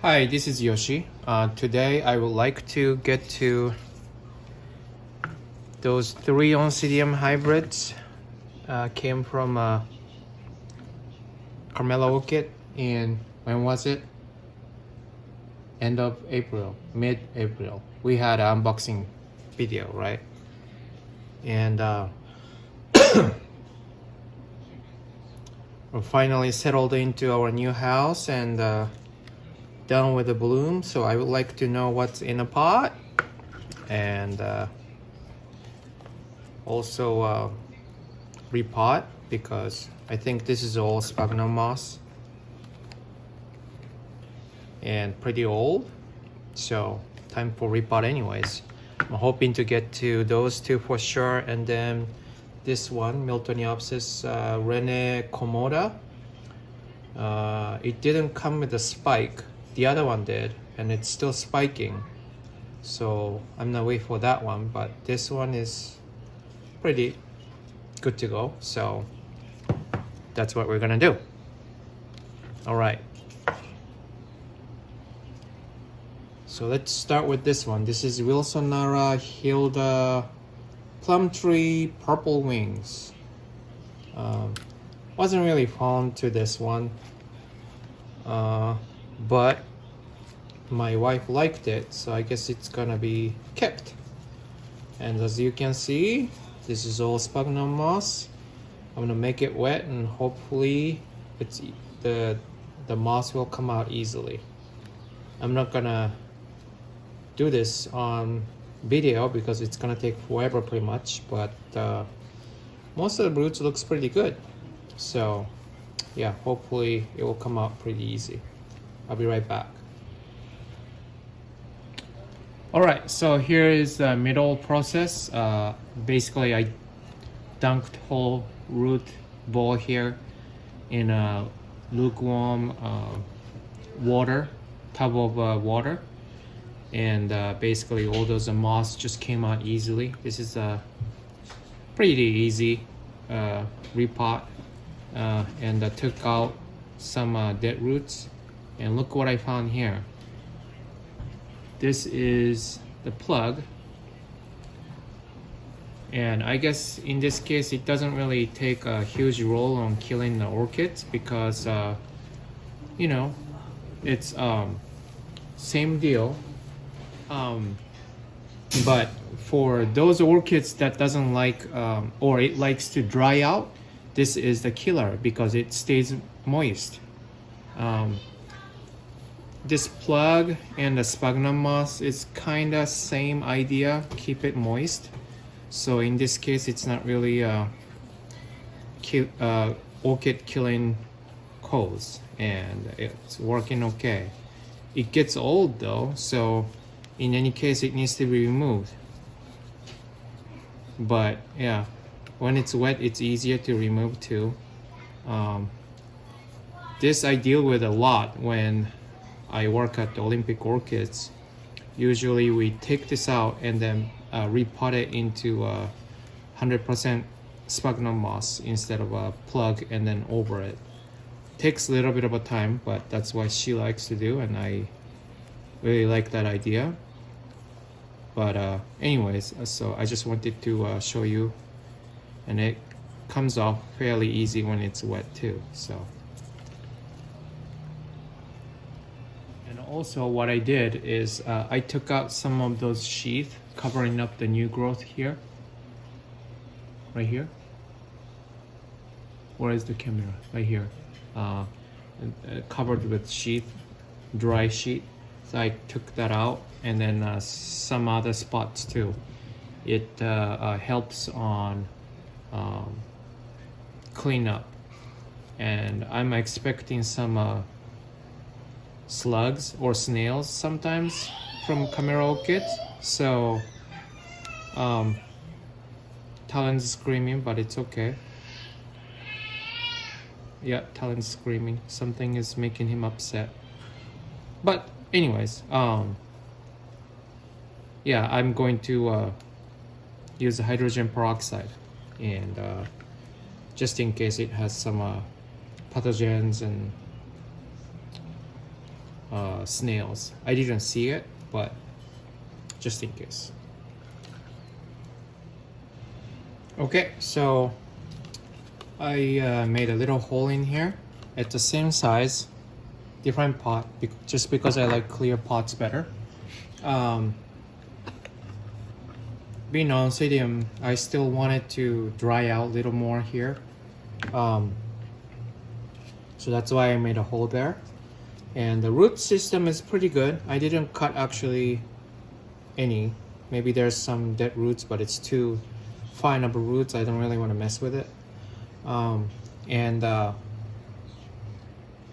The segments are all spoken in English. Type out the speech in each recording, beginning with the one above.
Hi, this is Yoshi. Today I would like to get to those 3 oncidium hybrids. Came from Carmela Orchid in, when was it? End of April, mid-April. We had an unboxing video, right? And we're finally settled into our new house and done with the bloom. So I would like to know what's in a pot, and also repot, because I think this is all sphagnum moss and pretty old, so time for repot anyways. I'm hoping to get to those two for sure, and then this one, Miltoniopsis Rene Komoda. It didn't come with a spike. The other one did, and it's still spiking. So I'm not waiting for that one, but this one is pretty good to go. So that's what we're gonna do. All right. So let's start with this one. This is Wilsonara Hilda Plum Tree Purple Wings. Wasn't really fond to this one, but my wife liked it, so I guess it's gonna be kept. And as you can see, this is all sphagnum moss. I'm gonna make it wet, and hopefully it's the moss will come out easily. I'm not gonna do this on video because it's gonna take forever pretty much, but most of the roots looks pretty good. So yeah, hopefully it will come out pretty easy. I'll be right back. All right, so here is the middle process. Basically I dunked whole root ball here in a lukewarm water, tub of water, and basically all those moss just came out easily. This is a pretty easy repot, and I took out some dead roots, and look what I found here. This is the plug, and I guess in this case it doesn't really take a huge role on killing the orchids because you know, it's same deal, but for those orchids that doesn't like or it likes to dry out, this is the killer because it stays moist. This plug and the sphagnum moss is kinda same idea, keep it moist. So in this case it's not really orchid killing cause, and it's working okay. It gets old though, so in any case it needs to be removed. But yeah, when it's wet it's easier to remove too. This I deal with a lot when I work at the Olympic Orchids. Usually we take this out and then repot it into 100% sphagnum moss instead of a plug and then over it. Takes a little bit of a time, but that's what she likes to do, and I really like that idea. But anyways, so I just wanted to show you, and it comes off fairly easy when it's wet too. So, and also what I did is I took out some of those sheath covering up the new growth here, right here. Where is the camera? Right here. Covered with sheath, dry sheet. So I took that out, and then some other spots too. It helps on cleanup, and I'm expecting some slugs or snails sometimes from Carmela Orchids. So Talon's screaming, but it's okay. Yeah, Talon's screaming. Something is making him upset. But anyways, yeah, I'm going to use hydrogen peroxide, and just in case it has some pathogens and snails. I didn't see it, but just in case. Okay, so I made a little hole in here at the same size, different pot, just because I like clear pots better. Being oncidium, I still wanted to dry out a little more here. So that's why I made a hole there. And the root system is pretty good. I didn't cut actually any. Maybe there's some dead roots, but it's too fine of roots. I don't really want to mess with it.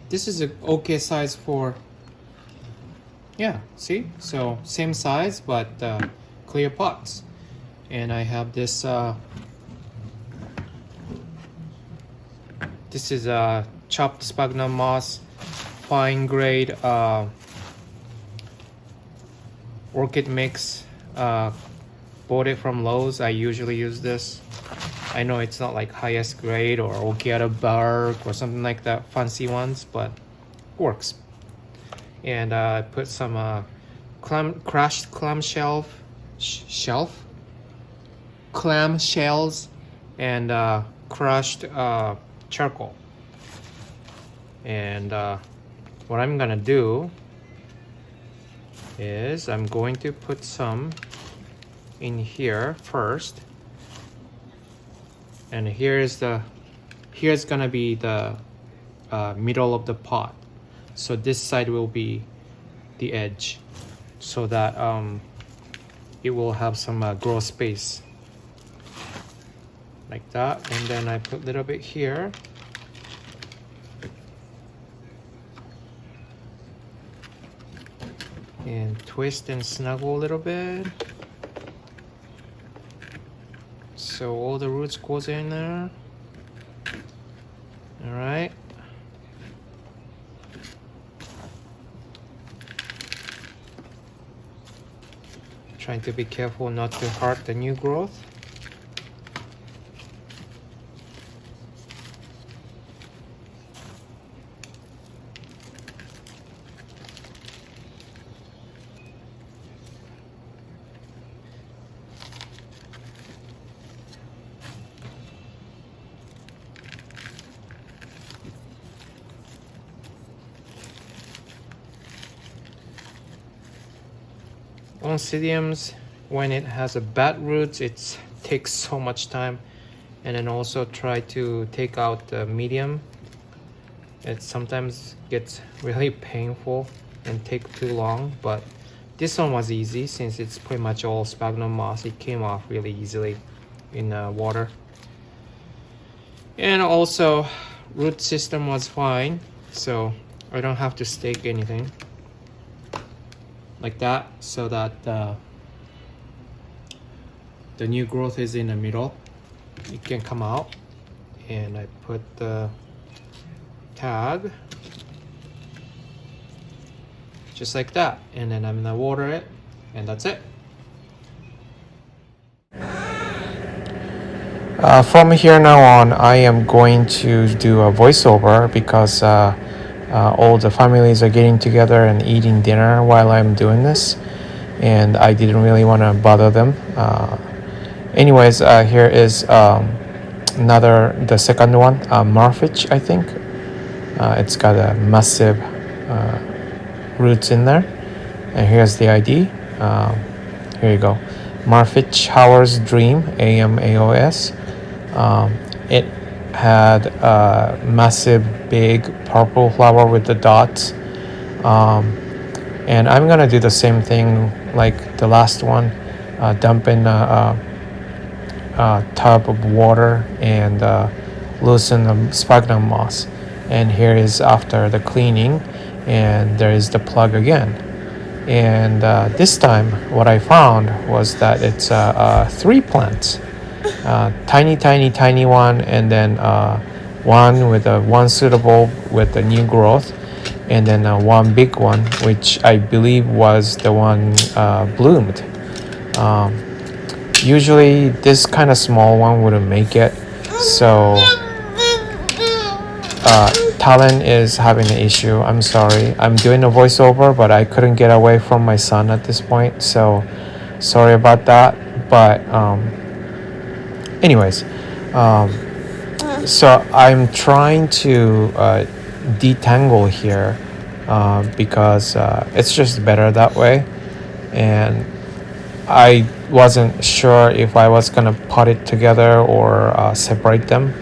This is an okay size for, yeah, see? So same size, but clear pots. And I have this, this is a chopped sphagnum moss, fine grade orchid mix. Bought it from Lowe's. I usually use this. I know it's not like highest grade or Okiata bark or something like that, fancy ones, but works. And I put some crushed clam shells and crushed charcoal. And what I'm gonna do is I'm going to put some in here first, and here's gonna be the middle of the pot. So this side will be the edge, so that it will have some grow space like that. And then I put a little bit here. And twist and snuggle a little bit, so all the roots goes in there. All right. Trying to be careful not to hurt the new growth. Oncidiums, when it has a bad roots, it takes so much time. And then also try to take out the medium. It sometimes gets really painful and take too long, but this one was easy since it's pretty much all sphagnum moss. It came off really easily in water. And also root system was fine, so I don't have to stake anything like that, so that the new growth is in the middle. It can come out. And I put the tag just like that, and then I'm gonna water it, and that's it. From here now on, I am going to do a voiceover because all the families are getting together and eating dinner while I'm doing this, and I didn't really want to bother them. Anyways, here is the second one, Marfich, I think. It's got a massive roots in there, and here's the ID. Here you go, Marfich Howard's Dream, AMAOS. It had a massive big purple flower with the dots, and I'm gonna do the same thing like the last one. Dump in a tub of water and loosen the sphagnum moss. And here is after the cleaning, and there is the plug again. And this time what I found was that it's 3 plants, tiny one, and then one suitable with the new growth, and then one big one which I believe was the one bloomed. Usually this kind of small one wouldn't make it, so Talon is having an issue. I'm sorry. I'm doing a voiceover, but I couldn't get away from my son at this point, so sorry about that. But anyways, so I'm trying to detangle here because it's just better that way, and I wasn't sure if I was gonna put it together or separate them.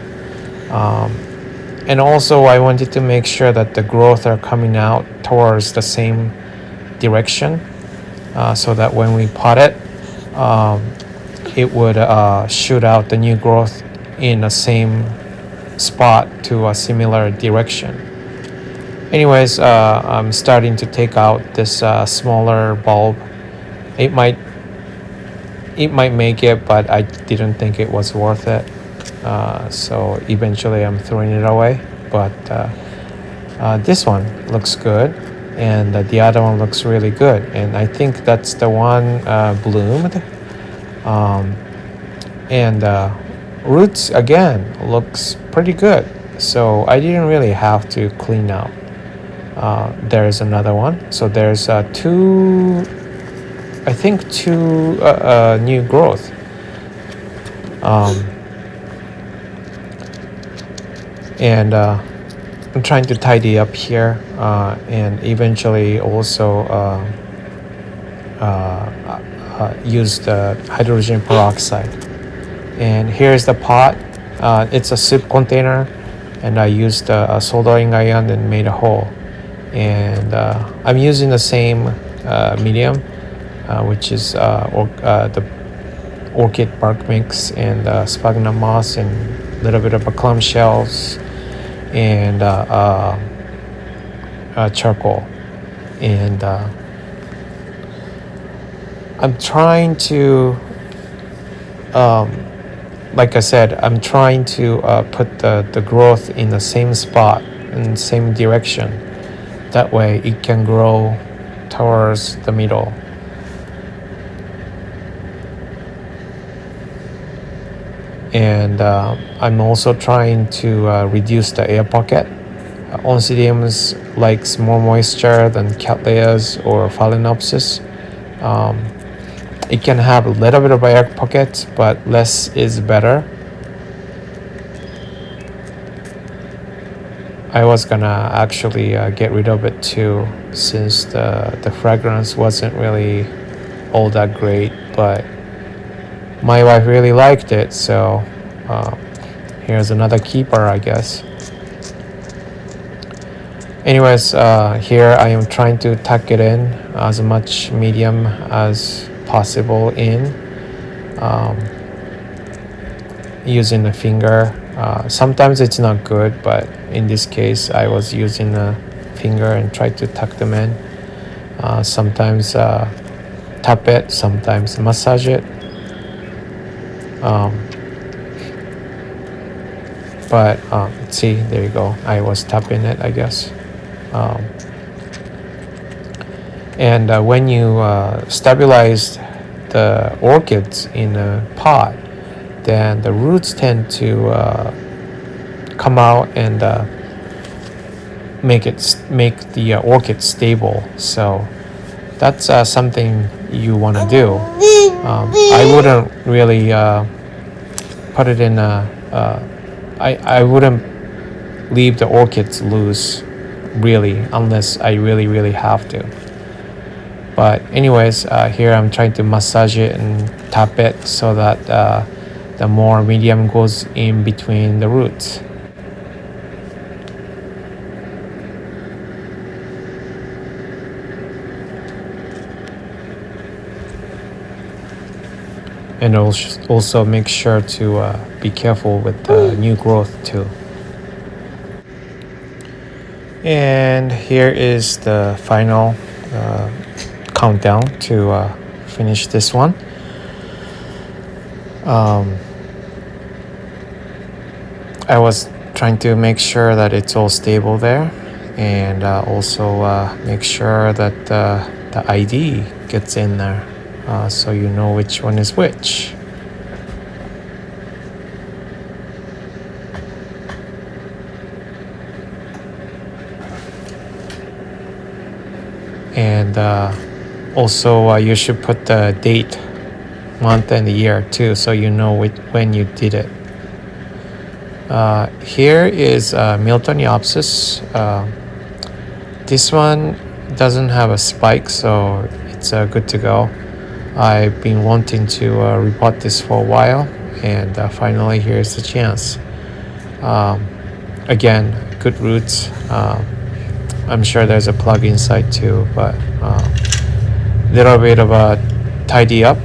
And also I wanted to make sure that the growth are coming out towards the same direction, so that when we pot it, it would shoot out the new growth in the same spot to a similar direction. Anyways, I'm starting to take out this smaller bulb. It might make it, but I didn't think it was worth it. So eventually I'm throwing it away. But this one looks good, and the other one looks really good. And I think that's the one bloomed. And roots again looks pretty good. So I didn't really have to clean out. There's another one. So there's two new growth. And I'm trying to tidy up here, and eventually also use the hydrogen peroxide. And here's the pot. It's a soup container, and I used a soldering iron and made a hole. And I'm using the same medium, which is the orchid bark mix and sphagnum moss and a little bit of a clamshells and charcoal. And I'm trying to, like I said, I'm trying to put the growth in the same spot, in the same direction. That way it can grow towards the middle. And I'm also trying to reduce the air pocket. Oncidium likes more moisture than Cattleyas or Phalaenopsis. It can have a little bit of air pocket, but less is better. I was gonna actually get rid of it too, since the fragrance wasn't really all that great, but my wife really liked it, so here's another keeper, I guess. Anyways, here I am trying to tuck it in as much medium as possible in, using a finger. Sometimes it's not good, but in this case I was using a finger and tried to tuck them in. Sometimes tap it, sometimes massage it. But see, there you go, I was tapping it, I guess. And when you stabilize the orchids in a pot, then the roots tend to come out and make the orchid stable. So that's something you want to do. I wouldn't really put it in I wouldn't leave the orchids loose, really, unless I really have to. But anyways, here I'm trying to massage it and tap it so that the more medium goes in between the roots. And also make sure to be careful with the new growth too. And here is the final countdown to finish this one. I was trying to make sure that it's all stable there, and also make sure that the ID gets in there, so you know which one is which. And also you should put the date, month and year too, so you know when you did it. Here is Miltoniopsis. This one doesn't have a spike, so it's good to go. I've been wanting to repot this for a while, and finally here's the chance. Again, good roots. I'm sure there's a plug inside too, but little bit of a tidy up.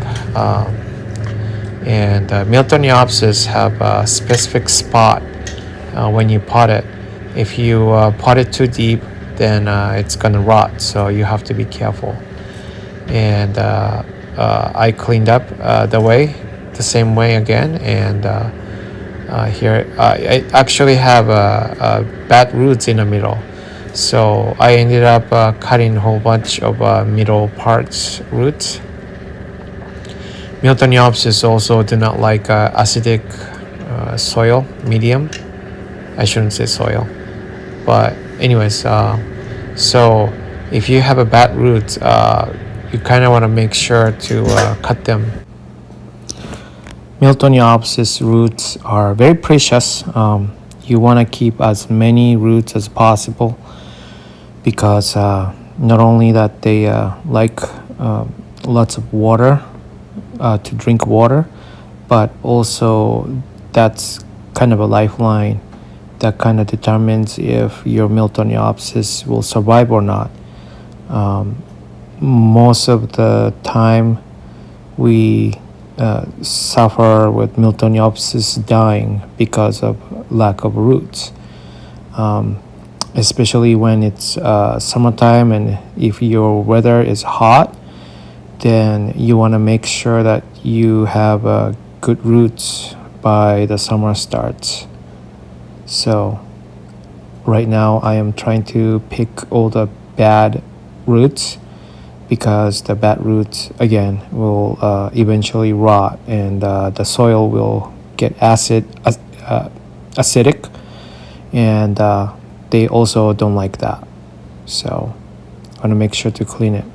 And Miltoniopsis have a specific spot when you pot it. If you pot it too deep, then it's gonna rot, so you have to be careful. And I cleaned up the same way again, and here I actually have bad roots in the middle, so I ended up cutting a whole bunch of middle parts roots. Miltoniopsis also do not like acidic soil medium. I shouldn't say soil, but anyways, so if you have a bad root, you kind of want to make sure to cut them. Miltoniopsis roots are very precious. You want to keep as many roots as possible, because not only that they like lots of water, to drink water, but also that's kind of a lifeline that kind of determines if your Miltoniopsis will survive or not. Most of the time we suffer with Miltoniopsis dying because of lack of roots, especially when it's summertime, and if your weather is hot, then you want to make sure that you have good roots by the summer starts. So right now I am trying to pick all the bad roots, because the bad roots again will eventually rot, and the soil will get acidic, and they also don't like that. So I want to make sure to clean it.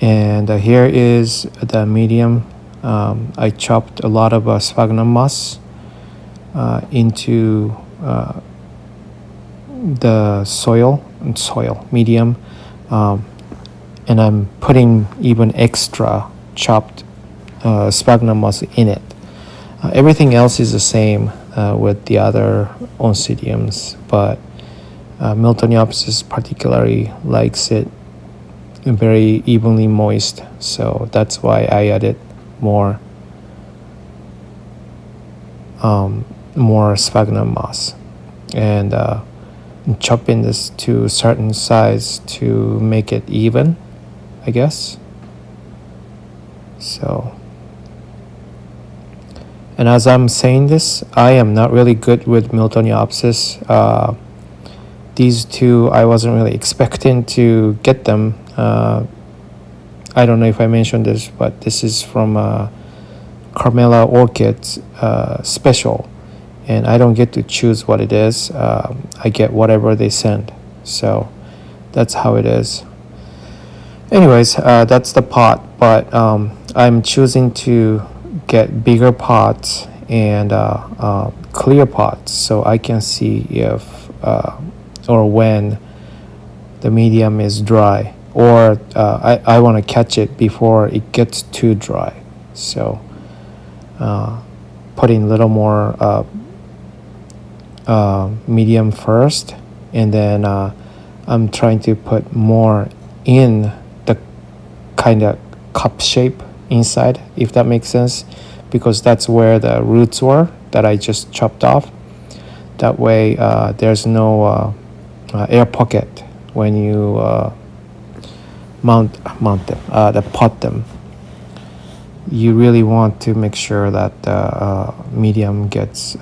And here is the medium. I chopped a lot of sphagnum moss into the soil medium, and I'm putting even extra chopped sphagnum moss in it. Everything else is the same with the other oncidiums, but Miltoniopsis particularly likes it very evenly moist, so that's why I added more sphagnum moss, and chopping this to a certain size to make it even, I guess. So, and as I'm saying this, I am not really good with Miltoniopsis. These two I wasn't really expecting to get them. I don't know if I mentioned this, but this is from Carmela Orchids special, and I don't get to choose what it is. I get whatever they send, so that's how it is. Anyways, that's the pot, but I'm choosing to get bigger pots and clear pots, so I can see if or when the medium is dry, or I want to catch it before it gets too dry. So putting a little more medium first, and then I'm trying to put more in the kind of cup shape inside, if that makes sense, because that's where the roots were that I just chopped off. That way there's no air pocket when you pot them. You really want to make sure that the medium gets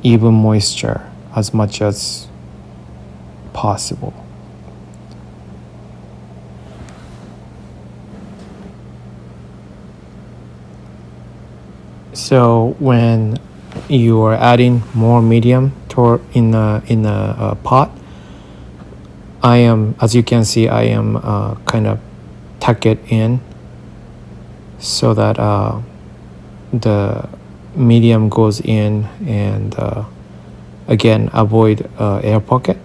even moisture as much as possible. So when you are adding more medium to in a pot, I am, as you can see, I am kind of tuck it in so that the medium goes in, and again avoid air pocket.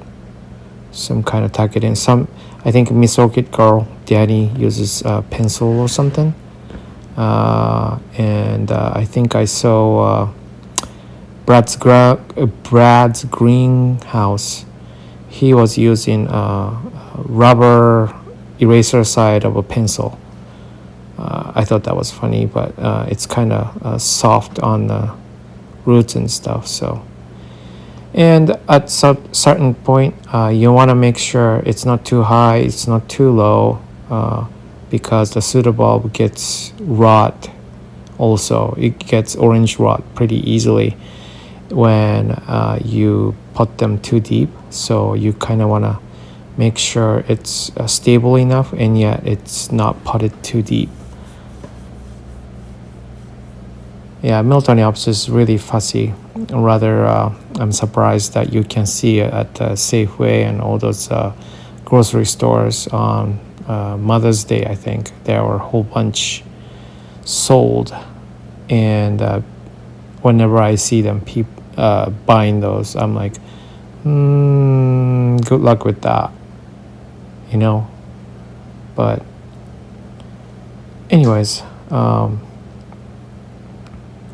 Some kind of tuck it in. I think Miss Orchid Girl Daddy uses a pencil or something, and I think I saw Brad's greenhouse. He was using rubber eraser side of a pencil. I thought that was funny, but it's kind of soft on the roots and stuff. So, and at some certain point, you want to make sure it's not too high, it's not too low, because the pseudobulb gets rot. Also, it gets orange rot pretty easily when you pot them too deep. So you kind of want to make sure it's stable enough, and yet it's not potted too deep. Yeah, Miltoniopsis is really fussy. Rather, I'm surprised that you can see it at Safeway and all those grocery stores on Mother's Day. I think there were a whole bunch sold, and whenever I see them buying those, I'm like, good luck with that, you know. But anyways,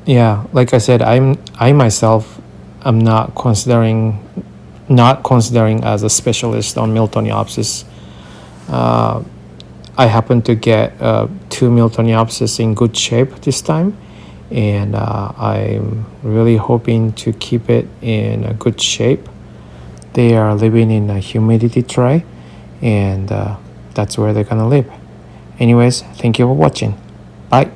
yeah, like I said, I myself am not considering as a specialist on Miltoniopsis. I happen to get 2 Miltoniopsis in good shape this time, and I'm really hoping to keep it in a good shape. They are living in a humidity tray, and that's where they're gonna live. Anyways, thank you for watching. Bye.